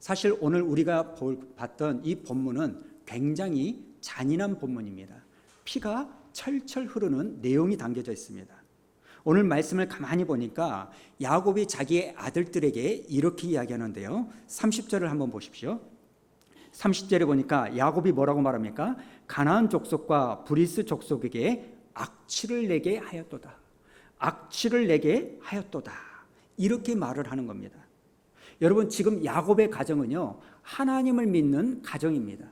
사실 오늘 우리가 봤던 이 본문은 굉장히 잔인한 본문입니다. 피가 철철 흐르는 내용이 담겨져 있습니다. 오늘 말씀을 가만히 보니까 야곱이 자기의 아들들에게 이렇게 이야기하는데요. 30절을 한번 보십시오. 30절에 보니까 야곱이 뭐라고 말합니까? 가나안 족속과 브리스 족속에게 악취를 내게 하였도다. 악취를 내게 하였도다. 이렇게 말을 하는 겁니다. 여러분, 지금 야곱의 가정은요, 하나님을 믿는 가정입니다.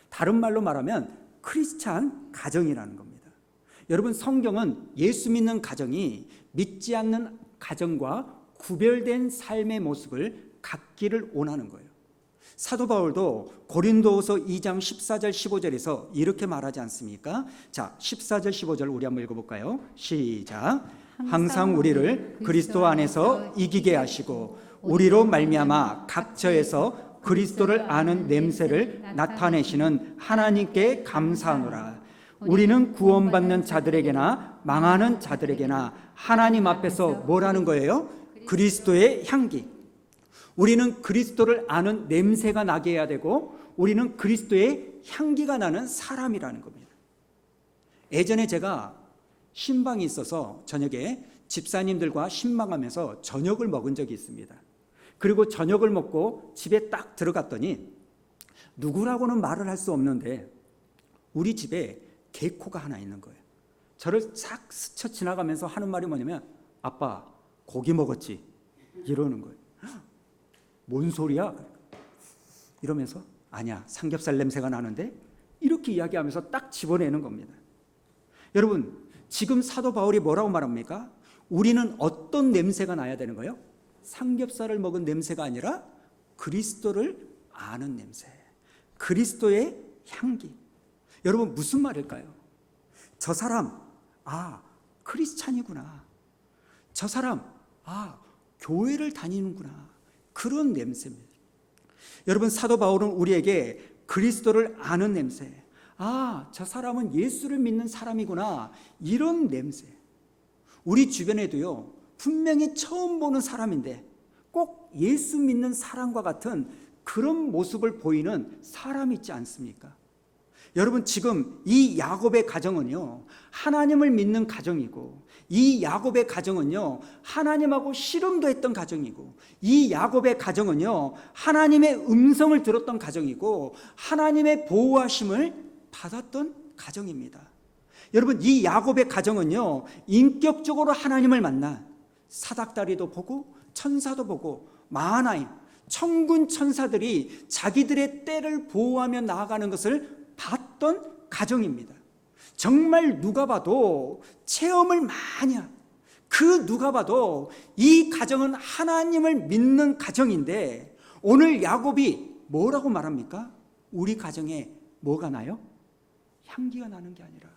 다른 말로 말하면 크리스찬 가정이라는 겁니다. 여러분, 성경은 예수 믿는 가정이 믿지 않는 가정과 구별된 삶의 모습을 갖기를 원하는 거예요. 사도 바울도 고린도후서 2장 14절 15절에서 이렇게 말하지 않습니까? 자, 14절 15절 우리 한번 읽어볼까요? 시작. 항상 우리를 그리스도 안에서 이기게 하시고 우리로 말미암아 각처에서 그리스도를 아는 냄새를 나타내시는 하나님께 감사하노라. 우리는 구원받는 자들에게나 망하는 자들에게나 하나님 앞에서 뭐라는 거예요? 그리스도의 향기. 우리는 그리스도를 아는 냄새가 나게 해야 되고 우리는 그리스도의 향기가 나는 사람이라는 겁니다. 예전에 제가 신방이 있어서 저녁에 집사님들과 신방하면서 저녁을 먹은 적이 있습니다. 그리고 저녁을 먹고 집에 딱 들어갔더니 누구라고는 말을 할 수 없는데 우리 집에 개코가 하나 있는 거예요. 저를 싹 스쳐 지나가면서 하는 말이 뭐냐면 아빠 고기 먹었지? 이러는 거예요. 뭔 소리야? 이러면서 아니야, 삼겹살 냄새가 나는데? 이렇게 이야기하면서 딱 집어내는 겁니다. 여러분, 지금 사도 바울이 뭐라고 말합니까? 우리는 어떤 냄새가 나야 되는 거예요? 삼겹살을 먹은 냄새가 아니라 그리스도를 아는 냄새, 그리스도의 향기. 여러분, 무슨 말일까요? 저 사람, 크리스찬이구나. 저 사람, 교회를 다니는구나. 그런 냄새입니다. 여러분, 사도 바울은 우리에게 그리스도를 아는 냄새, 저 사람은 예수를 믿는 사람이구나, 이런 냄새. 우리 주변에도요, 분명히 처음 보는 사람인데 꼭 예수 믿는 사람과 같은 그런 모습을 보이는 사람이 있지 않습니까? 여러분, 지금 이 야곱의 가정은요, 하나님을 믿는 가정이고, 이 야곱의 가정은요, 하나님하고 씨름도 했던 가정이고, 이 야곱의 가정은요, 하나님의 음성을 들었던 가정이고, 하나님의 보호하심을 받았던 가정입니다. 여러분, 이 야곱의 가정은요, 인격적으로 하나님을 만나 사닥다리도 보고 천사도 보고 마하나임 천군 천사들이 자기들의 때를 보호하며 나아가는 것을 봤던 가정입니다. 정말 누가 봐도 체험을 많이 한, 그 누가 봐도 이 가정은 하나님을 믿는 가정인데 오늘 야곱이 뭐라고 말합니까? 우리 가정에 뭐가 나요? 향기가 나는 게 아니라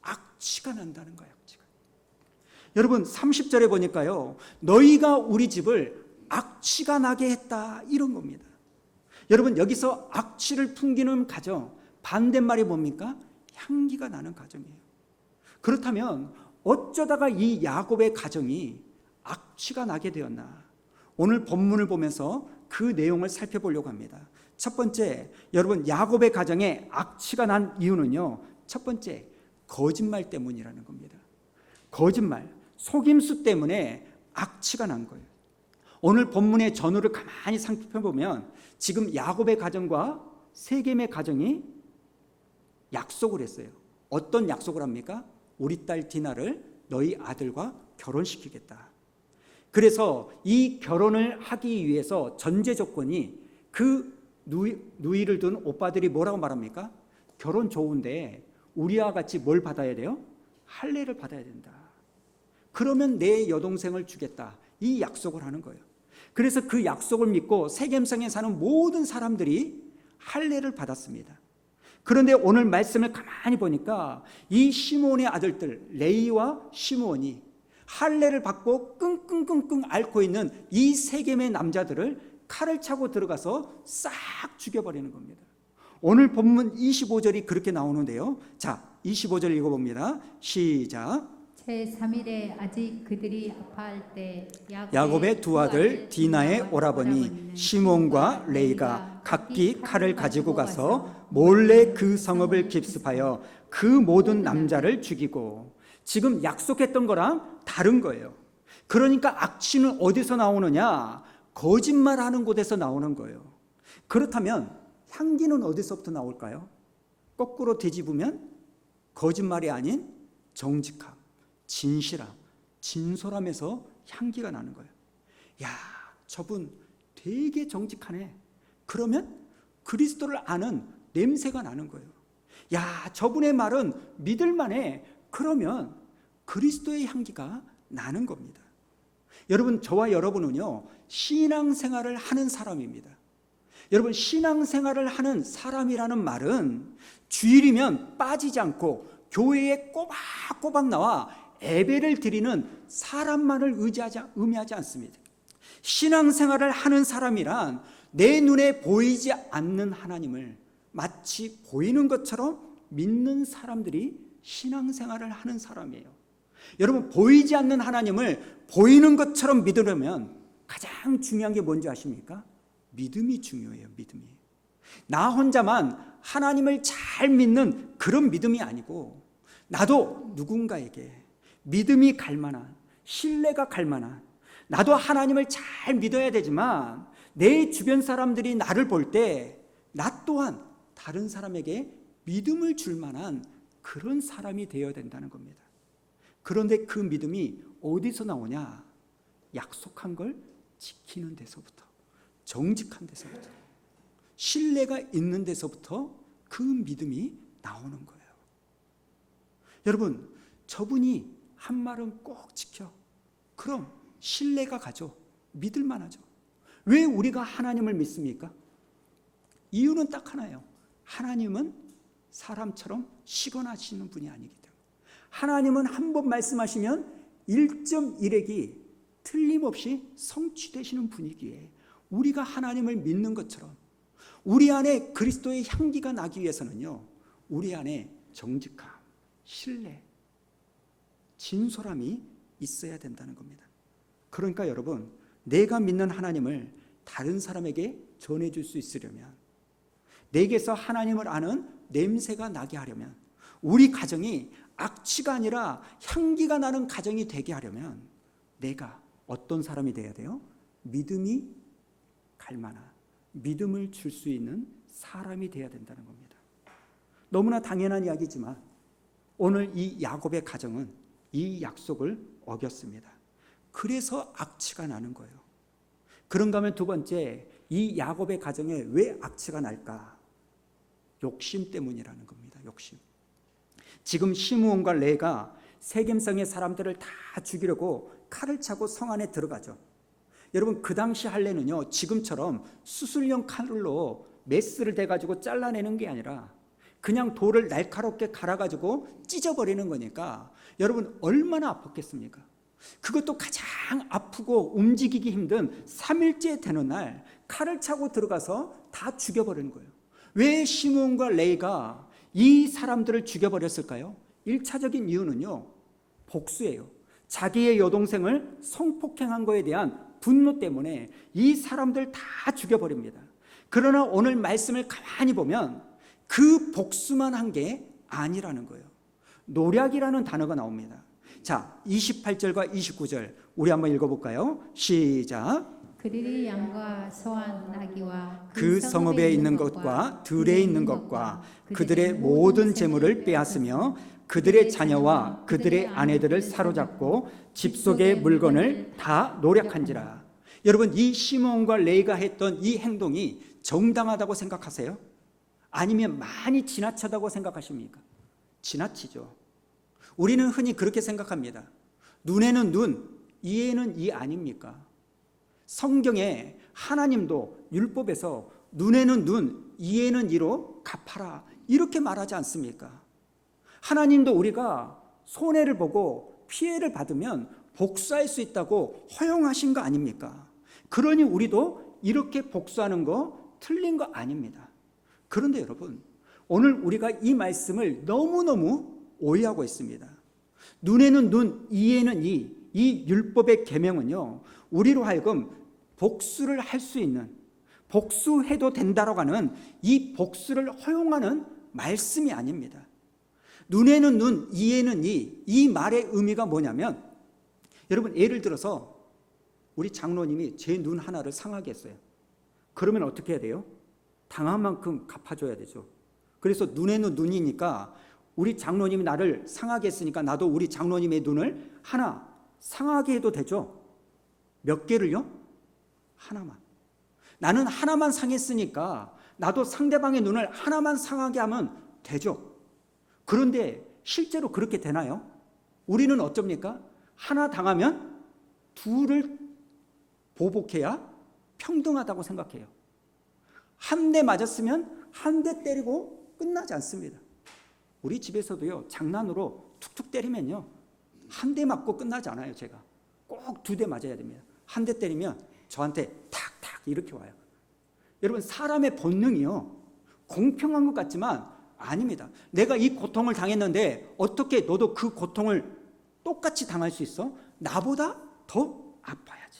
악취가 난다는 거예요. 악취가. 여러분, 30절에 보니까요, 너희가 우리 집을 악취가 나게 했다, 이런 겁니다. 여러분, 여기서 악취를 풍기는 가정, 반대말이 뭡니까? 향기가 나는 가정이에요. 그렇다면 어쩌다가 이 야곱의 가정이 악취가 나게 되었나? 오늘 본문을 보면서 그 내용을 살펴보려고 합니다. 첫 번째, 여러분, 야곱의 가정에 악취가 난 이유는요, 첫 번째, 거짓말 때문이라는 겁니다. 거짓말, 속임수 때문에 악취가 난 거예요. 오늘 본문의 전후를 가만히 살펴보면 지금 야곱의 가정과 세겜의 가정이 약속을 했어요. 어떤 약속을 합니까? 우리 딸 디나를 너희 아들과 결혼시키겠다. 그래서 이 결혼을 하기 위해서 전제 조건이 그 누이를 둔 오빠들이 뭐라고 말합니까? 결혼 좋은데 우리와 같이 뭘 받아야 돼요? 할례를 받아야 된다. 그러면 내 여동생을 주겠다. 이 약속을 하는 거예요. 그래서 그 약속을 믿고 세겜성에 사는 모든 사람들이 할례를 받았습니다. 그런데 오늘 말씀을 가만히 보니까 이 시므온의 아들들 레이와 시므온이 할례를 받고 끙끙끙끙 앓고 있는 이 세겜의 남자들을 칼을 차고 들어가서 싹 죽여버리는 겁니다. 오늘 본문 25절이 그렇게 나오는데요. 자, 25절 읽어봅니다. 시작. 제3일에 아직 그들이 아파할 때 야곱의 두 아들 디나의 오라버니 시몬과 레이가 각기 칼을 가지고 가서 몰래 그 성읍을 깁습하여 그 모든 남자를 죽이고, 지금 약속했던 거랑 다른 거예요. 그러니까 악취는 어디서 나오느냐? 거짓말하는 곳에서 나오는 거예요. 그렇다면 향기는 어디서부터 나올까요? 거꾸로 뒤집으면 거짓말이 아닌 정직함, 진실함, 진솔함에서 향기가 나는 거예요. 야, 저분 되게 정직하네. 그러면 그리스도를 아는 냄새가 나는 거예요. 야, 저분의 말은 믿을만해. 그러면 그리스도의 향기가 나는 겁니다. 여러분, 저와 여러분은요, 신앙생활을 하는 사람입니다. 여러분, 신앙생활을 하는 사람이라는 말은 주일이면 빠지지 않고 교회에 꼬박꼬박 나와 예배를 드리는 사람만을 의미하지 않습니다. 신앙생활을 하는 사람이란 내 눈에 보이지 않는 하나님을 마치 보이는 것처럼 믿는 사람들이 신앙생활을 하는 사람이에요. 여러분, 보이지 않는 하나님을 보이는 것처럼 믿으려면 가장 중요한 게 뭔지 아십니까? 믿음이 중요해요. 믿음이. 나 혼자만 하나님을 잘 믿는 그런 믿음이 아니고, 나도 누군가에게 믿음이 갈 만한, 신뢰가 갈 만한, 나도 하나님을 잘 믿어야 되지만 내 주변 사람들이 나를 볼 때 나 또한 다른 사람에게 믿음을 줄 만한 그런 사람이 되어야 된다는 겁니다. 그런데 그 믿음이 어디서 나오냐? 약속한 걸 지키는 데서부터, 정직한 데서부터, 신뢰가 있는 데서부터 그 믿음이 나오는 거예요. 여러분, 저분이 한 말은 꼭 지켜. 그럼 신뢰가 가죠. 믿을 만하죠. 왜 우리가 하나님을 믿습니까? 이유는 딱 하나예요. 하나님은 사람처럼 시건하시는 분이 아니기 때문에. 하나님은 한 번 말씀하시면 1.1핵이 틀림없이 성취되시는 분이기에 우리가 하나님을 믿는 것처럼 우리 안에 그리스도의 향기가 나기 위해서는요, 우리 안에 정직함, 신뢰, 진솔함이 있어야 된다는 겁니다. 그러니까 여러분, 내가 믿는 하나님을 다른 사람에게 전해줄 수 있으려면, 내게서 하나님을 아는 냄새가 나게 하려면, 우리 가정이 악취가 아니라 향기가 나는 가정이 되게 하려면 내가 어떤 사람이 돼야 돼요? 믿음이 갈 만한, 믿음을 줄 수 있는 사람이 돼야 된다는 겁니다. 너무나 당연한 이야기지만 오늘 이 야곱의 가정은 이 약속을 어겼습니다. 그래서 악취가 나는 거예요. 그런가 하면 두 번째, 이 야곱의 가정에 왜 악취가 날까? 욕심 때문이라는 겁니다. 욕심. 지금 시므온과 레가 세겜성의 사람들을 다 죽이려고 칼을 차고 성 안에 들어가죠. 여러분, 그 당시 할례는요, 지금처럼 수술용 칼로 메스를 대가지고 잘라내는 게 아니라 그냥 돌을 날카롭게 갈아가지고 찢어버리는 거니까 여러분, 얼마나 아팠겠습니까? 그것도 가장 아프고 움직이기 힘든 3일째 되는 날 칼을 차고 들어가서 다 죽여버리는 거예요. 왜 시므온과 레이가 이 사람들을 죽여버렸을까요? 1차적인 이유는요, 복수예요. 자기의 여동생을 성폭행한 거에 대한 분노 때문에 이 사람들 다 죽여버립니다. 그러나 오늘 말씀을 가만히 보면 그 복수만 한 게 아니라는 거예요. 노략이라는 단어가 나옵니다. 자, 28절과 29절 우리 한번 읽어볼까요? 시작. 그들이 양과 소한 나귀와 그 성읍에 있는 것과 들에 있는 것과 그들의 모든 재물을 빼앗으며 그들의 자녀와 그들의 아내들을 사로잡고 집 속의 물건을 다 노략한지라. 여러분, 이 시므온과 레이가 했던 이 행동이 정당하다고 생각하세요? 아니면 많이 지나치다고 생각하십니까? 지나치죠. 우리는 흔히 그렇게 생각합니다. 눈에는 눈, 이에는 이 아닙니까? 성경에 하나님도 율법에서 눈에는 눈, 이에는 이로 갚아라, 이렇게 말하지 않습니까? 하나님도 우리가 손해를 보고 피해를 받으면 복수할 수 있다고 허용하신 거 아닙니까? 그러니 우리도 이렇게 복수하는 거 틀린 거 아닙니다. 그런데 여러분, 오늘 우리가 이 말씀을 너무너무 오해하고 있습니다. 눈에는 눈, 이에는 이. 이 율법의 계명은요, 우리로 하여금 복수를 할 수 있는, 복수해도 된다라고 하는 이 복수를 허용하는 말씀이 아닙니다. 눈에는 눈, 이에는 이. 이 말의 의미가 뭐냐면, 여러분 예를 들어서 우리 장로님이 제 눈 하나를 상하게 했어요. 그러면 어떻게 해야 돼요? 당한 만큼 갚아줘야 되죠. 그래서 눈에는 눈이니까 우리 장로님이 나를 상하게 했으니까 나도 우리 장로님의 눈을 하나 상하게 해도 되죠. 몇 개를요? 하나만. 나는 하나만 상했으니까 나도 상대방의 눈을 하나만 상하게 하면 되죠. 그런데 실제로 그렇게 되나요? 우리는 어쩝니까? 하나 당하면 둘을 보복해야 평등하다고 생각해요. 한 대 맞았으면 한 대 때리고 끝나지 않습니다. 우리 집에서도요, 장난으로 툭툭 때리면요, 한 대 맞고 끝나지 않아요. 제가 꼭 2대 맞아야 됩니다. 한 대 때리면 저한테 탁탁 이렇게 와요. 여러분, 사람의 본능이요, 공평한 것 같지만 아닙니다. 내가 이 고통을 당했는데 어떻게 너도 그 고통을 똑같이 당할 수 있어? 나보다 더 아파야지.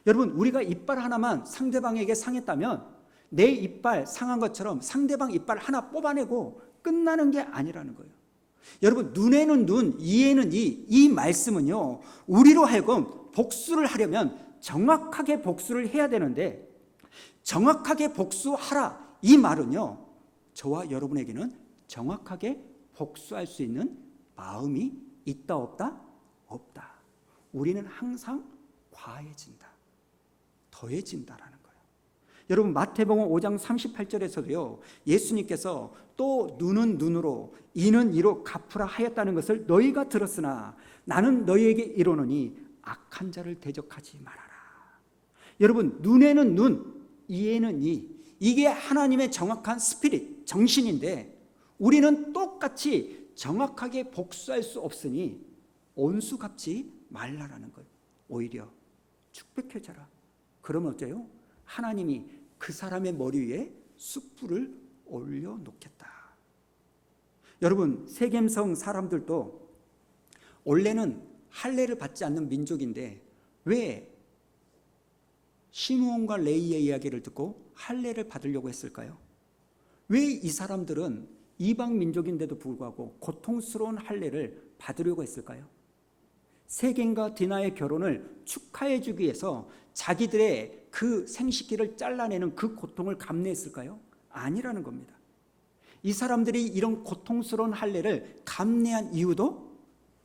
여러분, 우리가 이빨 하나만 상대방에게 상했다면 내 이빨 상한 것처럼 상대방 이빨 하나 뽑아내고 끝나는 게 아니라는 거예요. 여러분, 눈에는 눈, 이에는 이. 이 말씀은요, 우리로 하여금 복수를 하려면 정확하게 복수를 해야 되는데, 정확하게 복수하라 이 말은요, 저와 여러분에게는 정확하게 복수할 수 있는 마음이 있다 없다? 없다. 우리는 항상 과해진다, 더해진다라는 거예요. 여러분, 마태복음 5장 38절에서도요, 예수님께서 또 눈은 눈으로 이는 이로 갚으라 하였다는 것을 너희가 들었으나 나는 너희에게 이르노니 악한 자를 대적하지 말아라. 여러분, 눈에는 눈, 이에는 이. 이게 하나님의 정확한 스피릿, 정신인데 우리는 똑같이 정확하게 복수할 수 없으니 온수 갚지 말라라는 거예요. 오히려 축복해줘라. 그러면 어때요? 하나님이 그 사람의 머리 위에 숯불을 올려놓겠다. 여러분, 세겜성 사람들도 원래는 할례를 받지 않는 민족인데 왜 시므온과 레위의 이야기를 듣고 할례를 받으려고 했을까요? 왜 이 사람들은 이방 민족인데도 불구하고 고통스러운 할례를 받으려고 했을까요? 세겜과 디나의 결혼을 축하해 주기 위해서 자기들의 그 생식기를 잘라내는 그 고통을 감내했을까요? 아니라는 겁니다. 이 사람들이 이런 고통스러운 할례를 감내한 이유도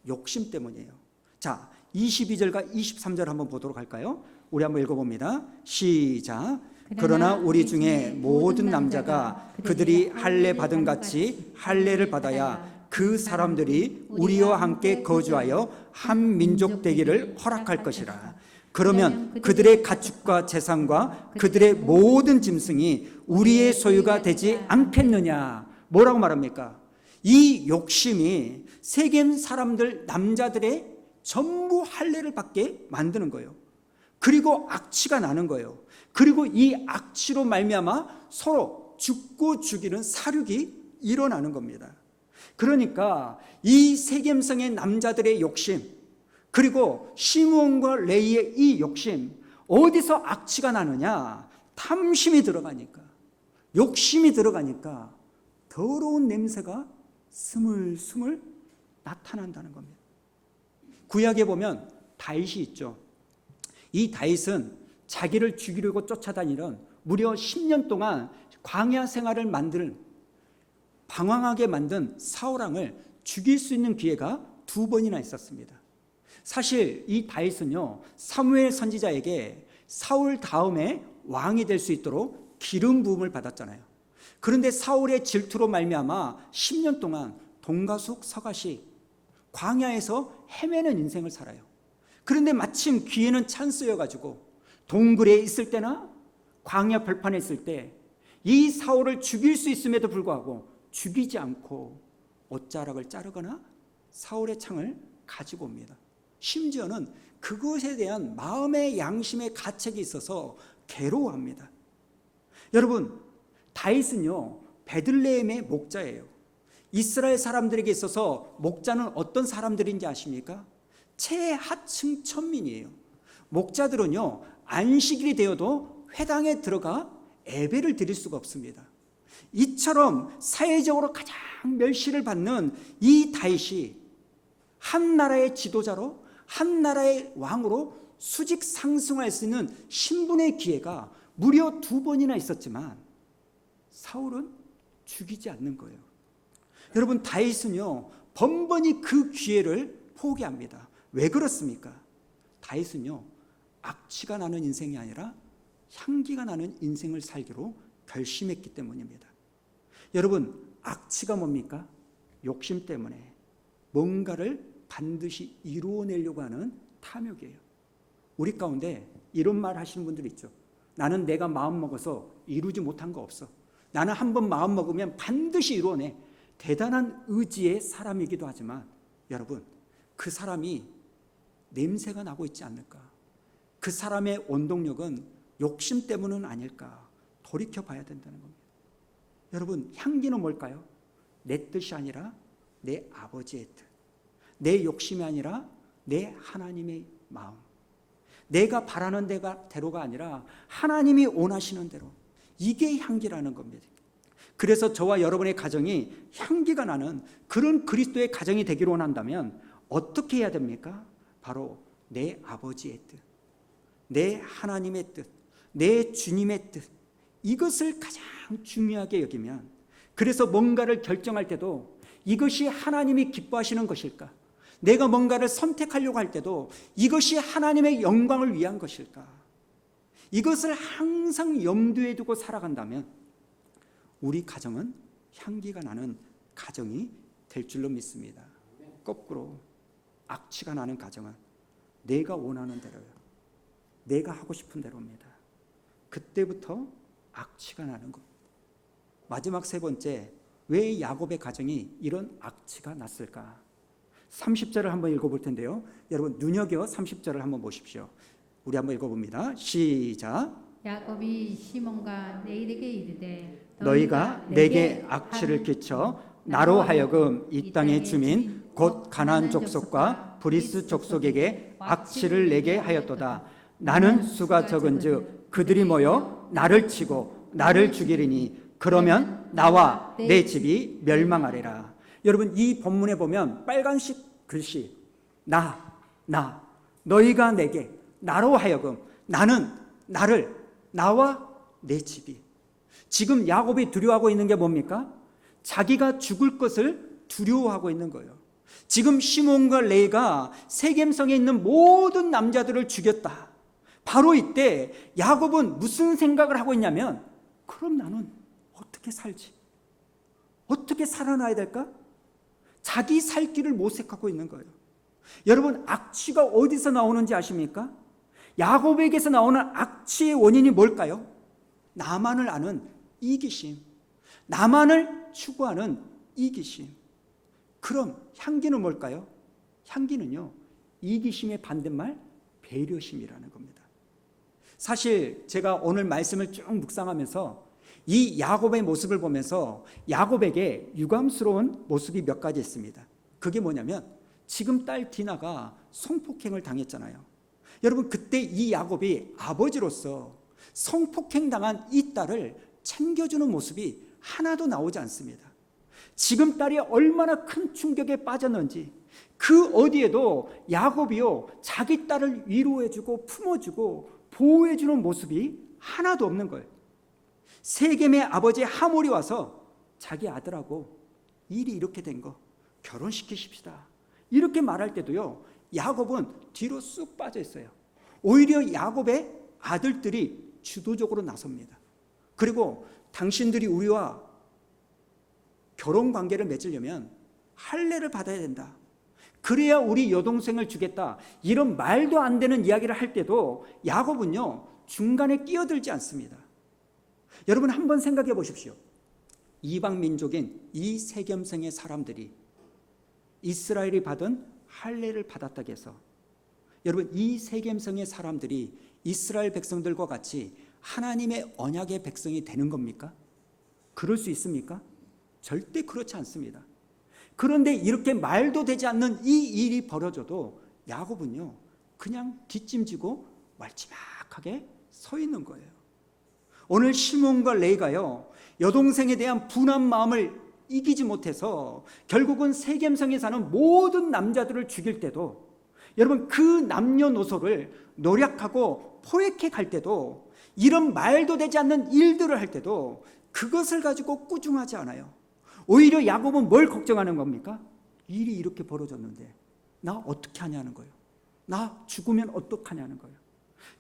욕심 때문이에요. 자, 22절과 23절 한번 보도록 할까요? 우리 한번 읽어봅니다. 시작. 그러나 우리 중에 모든 남자가 그들이 할례 받은 같이 할례를 받아야 그 사람들이 우리와 함께 거주하여 한 민족 되기를 허락할 것이라. 그러면 그들의 가축과 재산과 그들의 모든 짐승이 우리의 소유가 되지 않겠느냐. 뭐라고 말합니까? 이 욕심이 세겜 사람들 남자들의 전부 할례를 받게 만드는 거예요. 그리고 악취가 나는 거예요. 그리고 이 악취로 말미암아 서로 죽고 죽이는 사륙이 일어나는 겁니다. 그러니까 이 세겜성의 남자들의 욕심, 그리고 시므온과 레위의 이 욕심, 어디서 악취가 나느냐? 탐심이 들어가니까, 욕심이 들어가니까 더러운 냄새가 스물스물 나타난다는 겁니다. 구약에 보면 다윗이 있죠. 이 다윗은 자기를 죽이려고 쫓아다니는 무려 10년 동안 광야 생활을 방황하게 만든 사울왕을 죽일 수 있는 기회가 2번이나 있었습니다. 사실 이 다윗은요, 사무엘 선지자에게 사울 다음에 왕이 될 수 있도록 기름 부음을 받았잖아요. 그런데 사울의 질투로 말미암아 10년 동안 동가숙 서가식 광야에서 헤매는 인생을 살아요. 그런데 마침 기회는 찬스여가지고 동굴에 있을 때나 광야 벌판에 있을 때 이 사울을 죽일 수 있음에도 불구하고 죽이지 않고 옷자락을 자르거나 사울의 창을 가지고 옵니다. 심지어는 그것에 대한 마음의 양심의 가책이 있어서 괴로워합니다. 여러분, 다윗은요, 베들레헴의 목자예요. 이스라엘 사람들에게 있어서 목자는 어떤 사람들인지 아십니까? 최하층 천민이에요. 목자들은요, 안식일이 되어도 회당에 들어가 예배를 드릴 수가 없습니다. 이처럼 사회적으로 가장 멸시를 받는 이 다윗이 한 나라의 지도자로, 한 나라의 왕으로 수직 상승할 수 있는 신분의 기회가 무려 2번이나 있었지만 사울은 죽이지 않는 거예요. 여러분, 다윗은요 번번이 그 기회를 포기합니다. 왜 그렇습니까? 다윗은요 악취가 나는 인생이 아니라 향기가 나는 인생을 살기로 결심했기 때문입니다. 여러분, 악취가 뭡니까? 욕심 때문에 뭔가를 반드시 이루어내려고 하는 탐욕이에요. 우리 가운데 이런 말 하시는 분들 있죠. 나는 내가 마음 먹어서 이루지 못한 거 없어. 나는 한번 마음 먹으면 반드시 이루어내. 대단한 의지의 사람이기도 하지만 여러분, 그 사람이 냄새가 나고 있지 않을까? 그 사람의 원동력은 욕심 때문은 아닐까? 돌이켜 봐야 된다는 겁니다. 여러분, 향기는 뭘까요? 내 뜻이 아니라 내 아버지의 뜻, 내 욕심이 아니라 내 하나님의 마음, 내가 바라는 대로가 아니라 하나님이 원하시는 대로, 이게 향기라는 겁니다. 그래서 저와 여러분의 가정이 향기가 나는 그런 그리스도의 가정이 되기를 원한다면 어떻게 해야 됩니까? 바로 내 아버지의 뜻, 내 하나님의 뜻, 내 주님의 뜻, 이것을 가장 중요하게 여기면, 그래서 뭔가를 결정할 때도 이것이 하나님이 기뻐하시는 것일까? 내가 뭔가를 선택하려고 할 때도 이것이 하나님의 영광을 위한 것일까? 이것을 항상 염두에 두고 살아간다면 우리 가정은 향기가 나는 가정이 될 줄로 믿습니다. 거꾸로 악취가 나는 가정은 내가 원하는 대로요, 내가 하고 싶은 대로입니다. 그때부터 악취가 나는 겁니다. 마지막 3번째, 왜 야곱의 가정이 이런 악취가 났을까? 30절을 한번 읽어볼 텐데요. 여러분, 눈여겨 30절을 한번 보십시오. 우리 한번 읽어봅니다. 시작. 야곱이 시몬과 내일에게 이르되 너희가 내게 악취를 끼쳐 나로 하여금 이 땅의 주민 곧 가나안 족속과 브리스 족속에게 악취를 내게 하였도다. 나는 수가 적은즉 그들이 모여 나를 치고 나를 죽이리니 그러면 나와 내 집이 멸망하리라. 여러분, 이 본문에 보면 빨간색 글씨 나 너희가 내게 나로 하여금, 나는 나를, 나와 내 집이. 지금 야곱이 두려워하고 있는 게 뭡니까? 자기가 죽을 것을 두려워하고 있는 거예요. 지금 시몬과 레이가 세겜성에 있는 모든 남자들을 죽였다. 바로 이때 야곱은 무슨 생각을 하고 있냐면, 그럼 나는 어떻게 살지? 어떻게 살아나야 될까? 자기 살 길을 모색하고 있는 거예요. 여러분, 악취가 어디서 나오는지 아십니까? 야곱에게서 나오는 악취의 원인이 뭘까요? 나만을 아는 이기심, 나만을 추구하는 이기심. 그럼 향기는 뭘까요? 향기는요, 이기심의 반대말 배려심이라는 겁니다. 사실 제가 오늘 말씀을 쭉 묵상하면서 이 야곱의 모습을 보면서 야곱에게 유감스러운 모습이 몇 가지 있습니다. 그게 뭐냐면, 지금 딸 디나가 성폭행을 당했잖아요. 여러분, 그때 이 야곱이 아버지로서 성폭행 당한 이 딸을 챙겨주는 모습이 하나도 나오지 않습니다. 지금 딸이 얼마나 큰 충격에 빠졌는지, 그 어디에도 야곱이요 자기 딸을 위로해주고 품어주고 보호해주는 모습이 하나도 없는 거예요. 세겜의 아버지 하몰이 와서 자기 아들하고 일이 이렇게 된 거 결혼시키십시다 이렇게 말할 때도요, 야곱은 뒤로 쑥 빠져 있어요. 오히려 야곱의 아들들이 주도적으로 나섭니다. 그리고 당신들이 우리와 결혼 관계를 맺으려면 할례를 받아야 된다, 그래야 우리 여동생을 주겠다, 이런 말도 안 되는 이야기를 할 때도 야곱은요 중간에 끼어들지 않습니다. 여러분, 한번 생각해 보십시오. 이방 민족인 이 세겜성의 사람들이 이스라엘이 받은 할례를 받았다고 해서 여러분, 이 세겜성의 사람들이 이스라엘 백성들과 같이 하나님의 언약의 백성이 되는 겁니까? 그럴 수 있습니까? 절대 그렇지 않습니다. 그런데 이렇게 말도 되지 않는 이 일이 벌어져도 야곱은요, 그냥 뒷짐지고 멀찌막하게 서 있는 거예요. 오늘 시몬과 레이가요, 여동생에 대한 분한 마음을 이기지 못해서 결국은 세겜성에 사는 모든 남자들을 죽일 때도, 여러분 그 남녀노소를 노력하고 포획해 갈 때도, 이런 말도 되지 않는 일들을 할 때도 그것을 가지고 꾸중하지 않아요. 오히려 야곱은 뭘 걱정하는 겁니까? 일이 이렇게 벌어졌는데 나 어떻게 하냐는 거예요. 나 죽으면 어떡하냐는 거예요.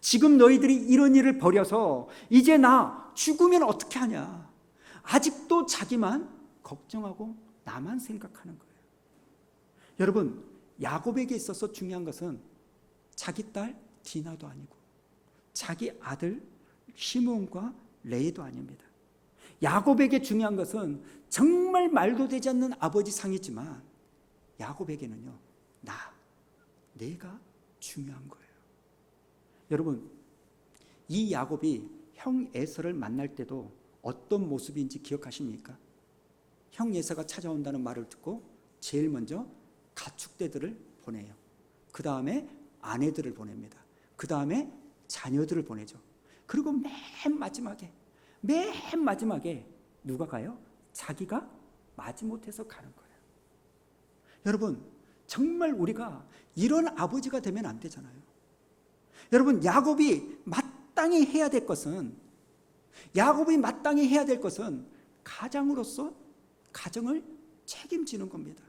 지금 너희들이 이런 일을 벌여서 이제 나 죽으면 어떻게 하냐. 아직도 자기만 걱정하고 나만 생각하는 거예요. 여러분, 야곱에게 있어서 중요한 것은 자기 딸 디나도 아니고 자기 아들 시몬과 레이도 아닙니다. 야곱에게 중요한 것은 정말 말도 되지 않는 아버지 상이지만 야곱에게는요, 내가 중요한 거예요. 여러분, 이 야곱이 형 에서를 만날 때도 어떤 모습인지 기억하십니까? 형 에서가 찾아온다는 말을 듣고 제일 먼저 가축대들을 보내요. 그 다음에 아내들을 보냅니다. 그 다음에 자녀들을 보내죠. 그리고 맨 마지막에 누가 가요? 자기가 마지못해서 가는 거예요. 여러분, 정말 우리가 이런 아버지가 되면 안 되잖아요. 여러분, 야곱이 마땅히 해야 될 것은 가장으로서 가정을 책임지는 겁니다.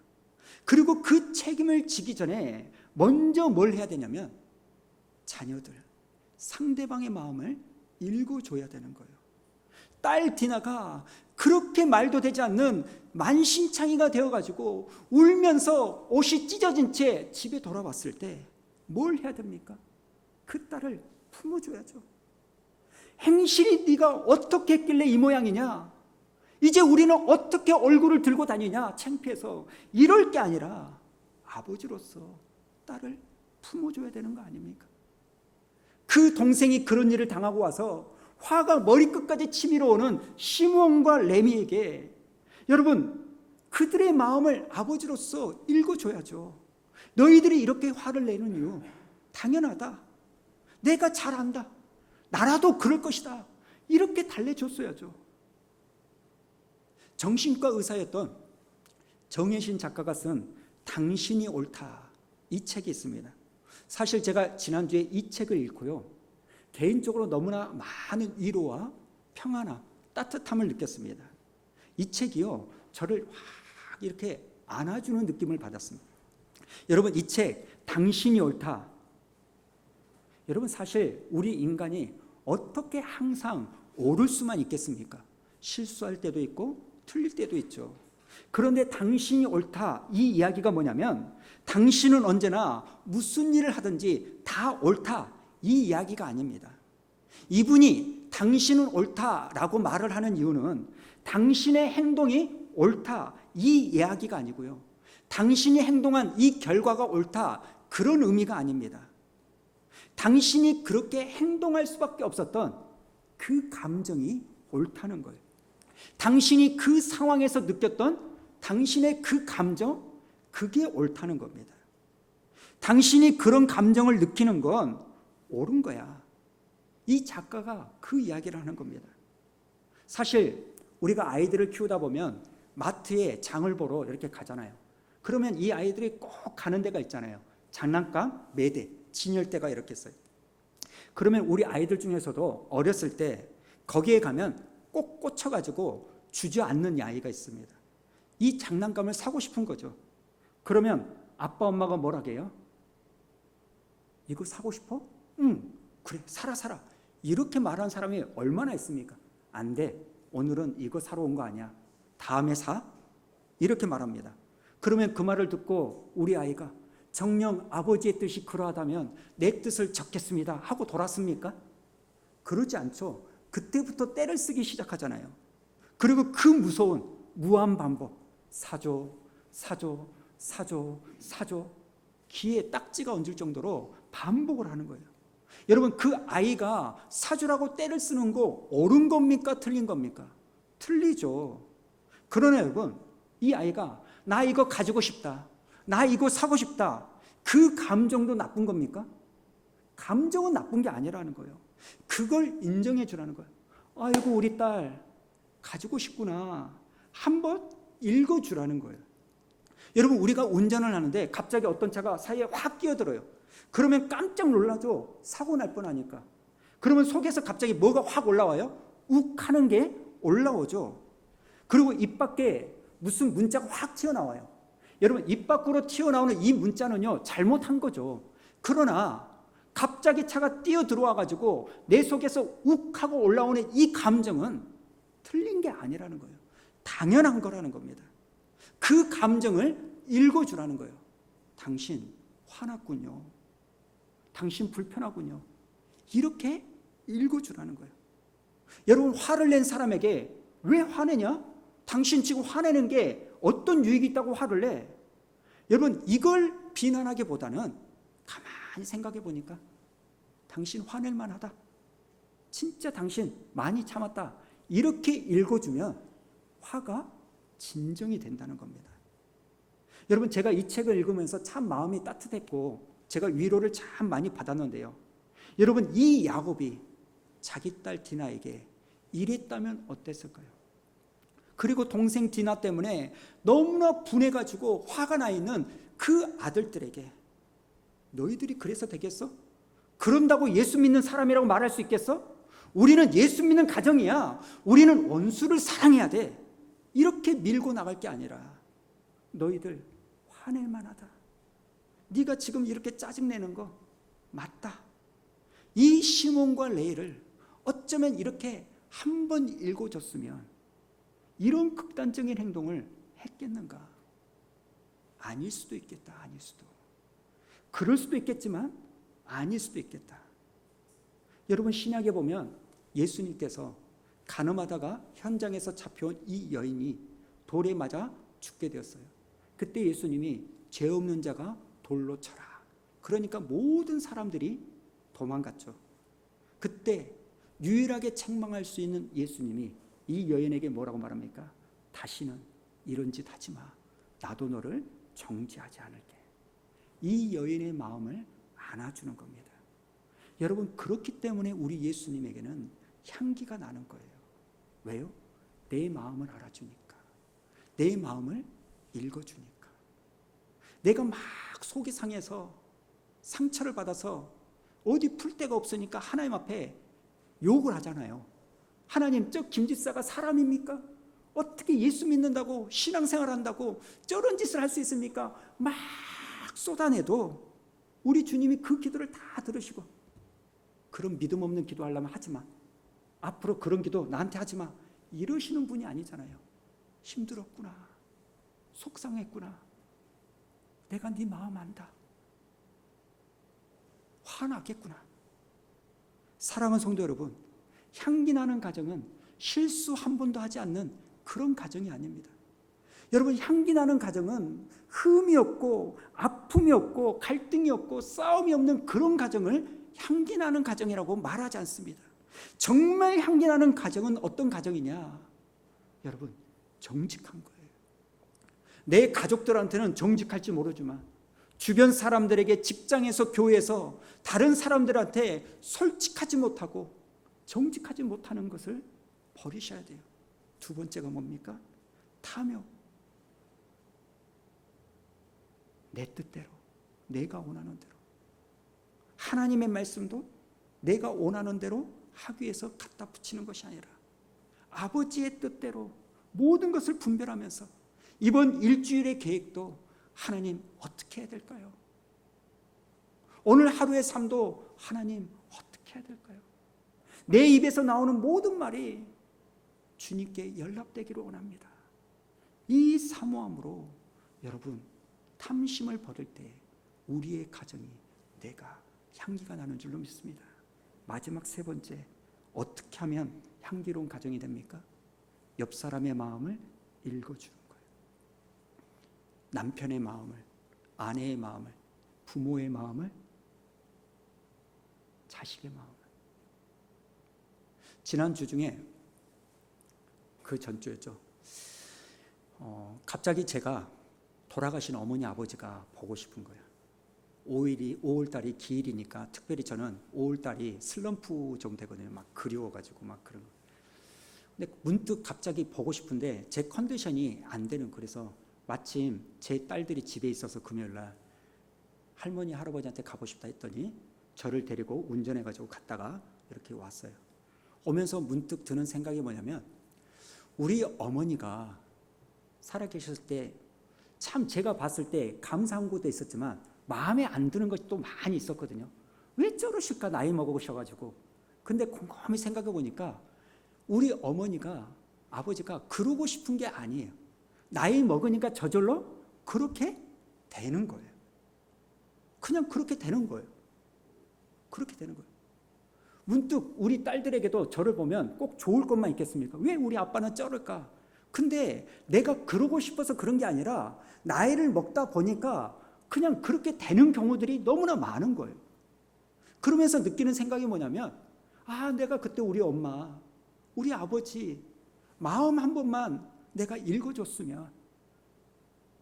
그리고 그 책임을 지기 전에 먼저 뭘 해야 되냐면 자녀들, 상대방의 마음을 읽어줘야 되는 거예요. 딸 디나가 그렇게 말도 되지 않는 만신창이가 되어가지고 울면서 옷이 찢어진 채 집에 돌아왔을 때 뭘 해야 됩니까? 그 딸을 품어줘야죠. 행실이 네가 어떻게 했길래 이 모양이냐, 이제 우리는 어떻게 얼굴을 들고 다니냐, 창피해서, 이럴 게 아니라 아버지로서 딸을 품어줘야 되는 거 아닙니까? 그 동생이 그런 일을 당하고 와서 화가 머리끝까지 치밀어 오는 시몬과 레미에게 여러분, 그들의 마음을 아버지로서 읽어줘야죠. 너희들이 이렇게 화를 내는 이유 당연하다, 내가 잘 안다, 나라도 그럴 것이다, 이렇게 달래줬어야죠. 정신과 의사였던 정혜신 작가가 쓴 당신이 옳다, 이 책이 있습니다. 사실 제가 지난주에 이 책을 읽고요, 개인적으로 너무나 많은 위로와 평안함, 따뜻함을 느꼈습니다. 이 책이요, 저를 확 이렇게 안아주는 느낌을 받았습니다. 여러분, 이 책 당신이 옳다, 여러분 사실 우리 인간이 어떻게 항상 옳을 수만 있겠습니까? 실수할 때도 있고 틀릴 때도 있죠. 그런데 당신이 옳다, 이 이야기가 뭐냐면 당신은 언제나 무슨 일을 하든지 다 옳다, 이 이야기가 아닙니다. 이분이 당신은 옳다라고 말을 하는 이유는 당신의 행동이 옳다, 이 이야기가 아니고요, 당신이 행동한 이 결과가 옳다, 그런 의미가 아닙니다. 당신이 그렇게 행동할 수밖에 없었던 그 감정이 옳다는 거예요. 당신이 그 상황에서 느꼈던 당신의 그 감정, 그게 옳다는 겁니다. 당신이 그런 감정을 느끼는 건 옳은 거야. 이 작가가 그 이야기를 하는 겁니다. 사실 우리가 아이들을 키우다 보면 마트에 장을 보러 이렇게 가잖아요. 그러면 이 아이들이 꼭 가는 데가 있잖아요. 장난감, 매대, 진열대가 이렇게 있어요. 그러면 우리 아이들 중에서도 어렸을 때 거기에 가면 꼭 꽂혀가지고 주저앉는 아이가 있습니다. 이 장난감을 사고 싶은 거죠. 그러면 아빠 엄마가 뭐라 해요? 이거 사고 싶어? 응, 그래, 사라. 이렇게 말하는 사람이 얼마나 있습니까? 안 돼, 오늘은 이거 사러 온 거 아니야, 다음에 사, 이렇게 말합니다. 그러면 그 말을 듣고 우리 아이가 정녕 아버지의 뜻이 그러하다면 내 뜻을 적겠습니다 하고 돌았습니까? 그러지 않죠. 그때부터 떼를 쓰기 시작하잖아요. 그리고 그 무서운 무한 반복, 사줘, 귀에 딱지가 얹을 정도로 반복을 하는 거예요. 여러분, 그 아이가 사주라고 떼를 쓰는 거 옳은 겁니까? 틀린 겁니까? 틀리죠. 그러나 여러분, 이 아이가 나 이거 가지고 싶다, 나 이거 사고 싶다, 그 감정도 나쁜 겁니까? 감정은 나쁜 게 아니라는 거예요. 그걸 인정해 주라는 거예요. 아이고 우리 딸 가지고 싶구나, 한번 읽어주라는 거예요. 여러분, 우리가 운전을 하는데 갑자기 어떤 차가 사이에 확 끼어들어요. 그러면 깜짝 놀라죠. 사고 날 뻔하니까. 그러면 속에서 갑자기 뭐가 확 올라와요? 욱 하는 게 올라오죠. 그리고 입 밖에 무슨 문자가 확 튀어나와요. 여러분, 입 밖으로 튀어나오는 이 문자는요, 잘못한 거죠. 그러나 갑자기 차가 뛰어 들어와 가지고 내 속에서 욱 하고 올라오는 이 감정은 틀린 게 아니라는 거예요. 당연한 거라는 겁니다. 그 감정을 읽어주라는 거예요. 당신 화났군요, 당신 불편하군요, 이렇게 읽어주라는 거예요. 여러분, 화를 낸 사람에게 왜 화내냐? 당신 지금 화내는 게 어떤 유익이 있다고 화를 내? 여러분, 이걸 비난하기보다는 가만히 생각해 보니까 당신 화낼 만하다, 진짜 당신 많이 참았다, 이렇게 읽어주면 화가 진정이 된다는 겁니다. 여러분, 제가 이 책을 읽으면서 참 마음이 따뜻했고 제가 위로를 참 많이 받았는데요. 여러분, 이 야곱이 자기 딸 디나에게 이랬다면 어땠을까요? 그리고 동생 디나 때문에 너무나 분해가지고 화가 나 있는 그 아들들에게 너희들이 그래서 되겠어? 그런다고 예수 믿는 사람이라고 말할 수 있겠어? 우리는 예수 믿는 가정이야, 우리는 원수를 사랑해야 돼, 이렇게 밀고 나갈 게 아니라 너희들 화낼 만하다, 네가 지금 이렇게 짜증내는 거 맞다, 이 시몬과 레이를 어쩌면 이렇게 한 번 읽어줬으면 이런 극단적인 행동을 했겠는가? 아닐 수도 있겠다. 아닐 수도. 그럴 수도 있겠지만 아닐 수도 있겠다. 여러분, 신약에 보면 예수님께서 간음하다가 현장에서 잡혀온 이 여인이 돌에 맞아 죽게 되었어요. 그때 예수님이 죄 없는 자가 돌로 쳐라, 그러니까 모든 사람들이 도망갔죠. 그때 유일하게 책망할 수 있는 예수님이 이 여인에게 뭐라고 말합니까? 다시는 이런 짓 하지 마, 나도 너를 정죄하지 않을게. 이 여인의 마음을 안아주는 겁니다. 여러분, 그렇기 때문에 우리 예수님에게는 향기가 나는 거예요. 왜요? 내 마음을 알아주니까, 내 마음을 읽어주니까. 내가 막 속이 상해서 상처를 받아서 어디 풀 데가 없으니까 하나님 앞에 욕을 하잖아요. 하나님, 저 김집사가 사람입니까? 어떻게 예수 믿는다고, 신앙생활 한다고 저런 짓을 할 수 있습니까? 막 쏟아내도 우리 주님이 그 기도를 다 들으시고, 그런 믿음 없는 기도하려면 하지 마, 앞으로 그런 기도 나한테 하지 마, 이러시는 분이 아니잖아요. 힘들었구나, 속상했구나, 내가 네 마음 안다, 화나겠구나. 사랑하는 성도 여러분, 향기 나는 가정은 실수 한 번도 하지 않는 그런 가정이 아닙니다. 여러분, 향기 나는 가정은 흠이 없고 아픔이 없고 갈등이 없고 싸움이 없는 그런 가정을 향기 나는 가정이라고 말하지 않습니다. 정말 향기 나는 가정은 어떤 가정이냐? 여러분, 정직한 거예요. 내 가족들한테는 정직할지 모르지만 주변 사람들에게, 직장에서, 교회에서 다른 사람들한테 솔직하지 못하고 정직하지 못하는 것을 버리셔야 돼요. 두 번째가 뭡니까? 탐욕. 내 뜻대로, 내가 원하는 대로, 하나님의 말씀도 내가 원하는 대로 하기 위해서 갖다 붙이는 것이 아니라 아버지의 뜻대로 모든 것을 분별하면서 이번 일주일의 계획도 하나님 어떻게 해야 될까요? 오늘 하루의 삶도 하나님 어떻게 해야 될까요? 내 입에서 나오는 모든 말이 주님께 연락되기를 원합니다. 이 사모함으로 여러분, 탐심을 버릴 때 우리의 가정이 내가 향기가 나는 줄로 믿습니다. 마지막 세 번째, 어떻게 하면 향기로운 가정이 됩니까? 옆 사람의 마음을 읽어주는 거예요. 남편의 마음을, 아내의 마음을, 부모의 마음을, 자식의 마음을. 지난주 중에 그 전주였죠. 갑자기 제가 돌아가신 어머니 아버지가 보고 싶은 거예요. 5월달이 기일이니까, 특별히 저는 5월달이 슬럼프 좀 되거든요. 막 그리워가지고 막 그런 거. 근데 문득 갑자기 보고 싶은데 제 컨디션이 안 되는, 그래서 마침 제 딸들이 집에 있어서 금요일날 할머니 할아버지한테 가고 싶다 했더니 저를 데리고 운전해가지고 갔다가 이렇게 왔어요. 오면서 문득 드는 생각이 뭐냐면, 우리 어머니가 살아계셨을 때 참 제가 봤을 때 감사한 것도 있었지만 마음에 안 드는 것이 또 많이 있었거든요. 왜 저러실까, 나이 먹으셔가지고. 근데 곰곰이 생각해 보니까 우리 어머니가, 아버지가 그러고 싶은 게 아니에요. 나이 먹으니까 저절로 그렇게 되는 거예요. 그냥 그렇게 되는 거예요. 그렇게 되는 거예요. 문득 우리 딸들에게도 저를 보면 꼭 좋을 것만 있겠습니까? 왜 우리 아빠는 저럴까? 근데 내가 그러고 싶어서 그런 게 아니라 나이를 먹다 보니까 그냥 그렇게 되는 경우들이 너무나 많은 거예요. 그러면서 느끼는 생각이 뭐냐면, 내가 그때 우리 엄마, 우리 아버지 마음 한 번만 내가 읽어줬으면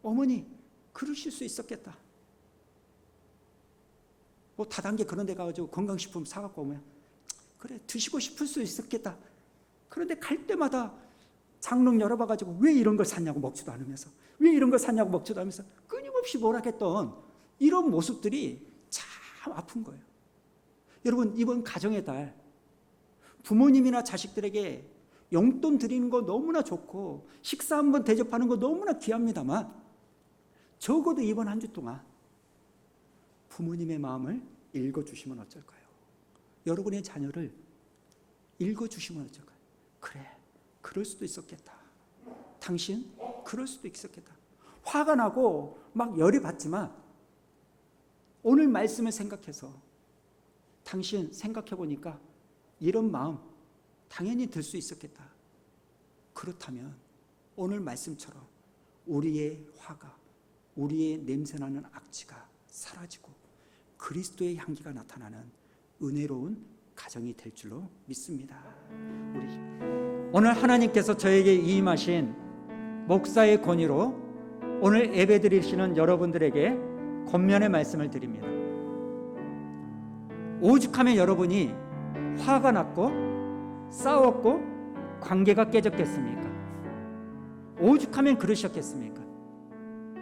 어머니 그러실 수 있었겠다. 뭐 다단계 그런 데 가가지고 건강식품 사갖고 오면 그래 드시고 싶을 수 있었겠다. 그런데 갈 때마다 장롱 열어봐가지고 왜 이런 걸 샀냐고 먹지도 않으면서, 왜 이런 걸 샀냐고 먹지도 않으면서 끊임없이 몰아겠던 이런 모습들이 참 아픈 거예요. 여러분, 이번 가정의 달 부모님이나 자식들에게 용돈 드리는 거 너무나 좋고 식사 한번 대접하는 거 너무나 귀합니다만, 적어도 이번 한 주 동안 부모님의 마음을 읽어주시면 어쩔까요? 여러분의 자녀를 읽어주시면 어쩔까요? 그래, 그럴 수도 있었겠다. 당신 그럴 수도 있었겠다. 화가 나고 막 열이 받지만 오늘 말씀을 생각해서 당신 생각해 보니까 이런 마음 당연히 들 수 있었겠다. 그렇다면 오늘 말씀처럼 우리의 화가, 우리의 냄새나는 악취가 사라지고 그리스도의 향기가 나타나는 은혜로운 가정이 될 줄로 믿습니다. 오늘 하나님께서 저에게 임하신 목사의 권위로 오늘 예배드리시는 여러분들에게 권면의 말씀을 드립니다. 오죽하면 여러분이 화가 났고 싸웠고 관계가 깨졌겠습니까? 오죽하면 그러셨겠습니까?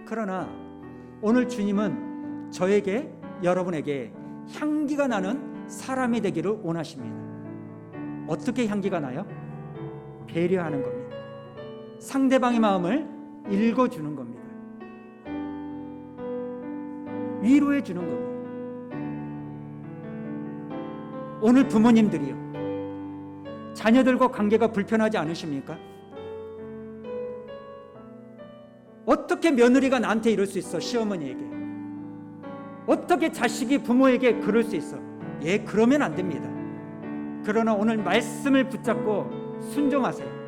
그러나 오늘 주님은 저에게, 여러분에게 향기가 나는 사람이 되기를 원하십니다. 어떻게 향기가 나요? 배려하는 겁니다. 상대방의 마음을 읽어주는 겁니다. 위로해 주는 겁니다. 오늘 부모님들이요, 자녀들과 관계가 불편하지 않으십니까? 어떻게 며느리가 나한테 이럴 수 있어? 시어머니에게. 어떻게 자식이 부모에게 그럴 수 있어? 그러면 안 됩니다. 그러나 오늘 말씀을 붙잡고 순종하세요.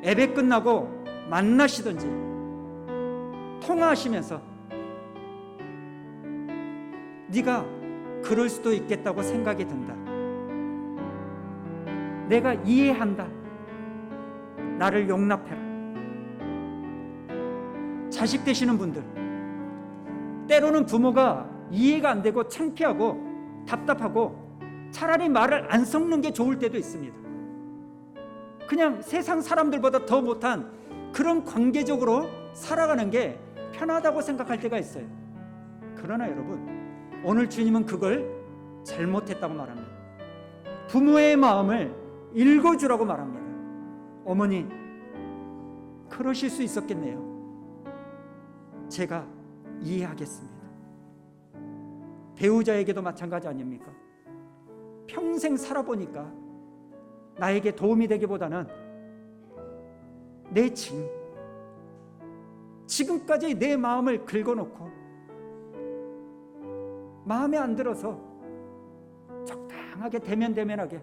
예배 끝나고 만나시든지 통화하시면서 네가 그럴 수도 있겠다고 생각이 든다. 내가 이해한다. 나를 용납해라. 자식 되시는 분들, 때로는 부모가 이해가 안 되고 창피하고 답답하고 차라리 말을 안 섞는 게 좋을 때도 있습니다. 그냥 세상 사람들보다 더 못한 그런 관계적으로 살아가는 게 편하다고 생각할 때가 있어요. 그러나 여러분, 오늘 주님은 그걸 잘못했다고 말합니다. 부모의 마음을 읽어주라고 말합니다. 어머니, 그러실 수 있었겠네요. 제가 이해하겠습니다. 배우자에게도 마찬가지 아닙니까? 평생 살아보니까 나에게 도움이 되기보다는 내 지금까지 내 마음을 긁어놓고 마음에 안 들어서 적당하게 대면대면하게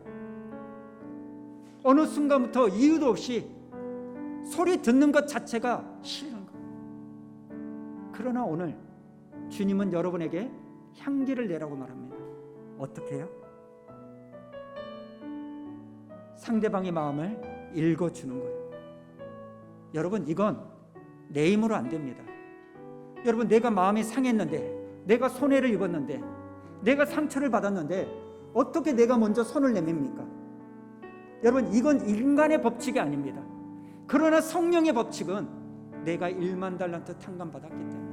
어느 순간부터 이유도 없이 소리 듣는 것 자체가 싫은 것. 그러나 오늘 주님은 여러분에게 향기를 내라고 말합니다. 어떻게 해요? 상대방의 마음을 읽어주는 거예요. 여러분, 이건 내 힘으로 안 됩니다. 여러분, 내가 마음이 상했는데, 내가 손해를 입었는데, 내가 상처를 받았는데 어떻게 내가 먼저 손을 내밉니까? 여러분, 이건 인간의 법칙이 아닙니다. 그러나 성령의 법칙은 내가 1만 달란트 탕감받았기 때문에.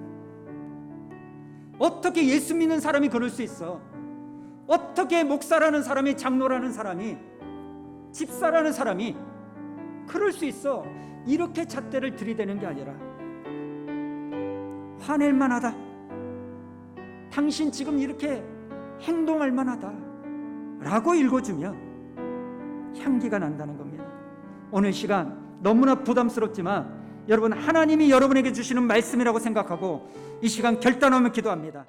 어떻게 예수 믿는 사람이 그럴 수 있어? 어떻게 목사라는 사람이, 장로라는 사람이, 집사라는 사람이 그럴 수 있어? 이렇게 잣대를 들이대는 게 아니라 화낼 만하다, 당신 지금 이렇게 행동할 만하다 라고 읽어주면 향기가 난다는 겁니다. 오늘 시간 너무나 부담스럽지만 여러분, 하나님이 여러분에게 주시는 말씀이라고 생각하고 이 시간 결단하며 기도합니다.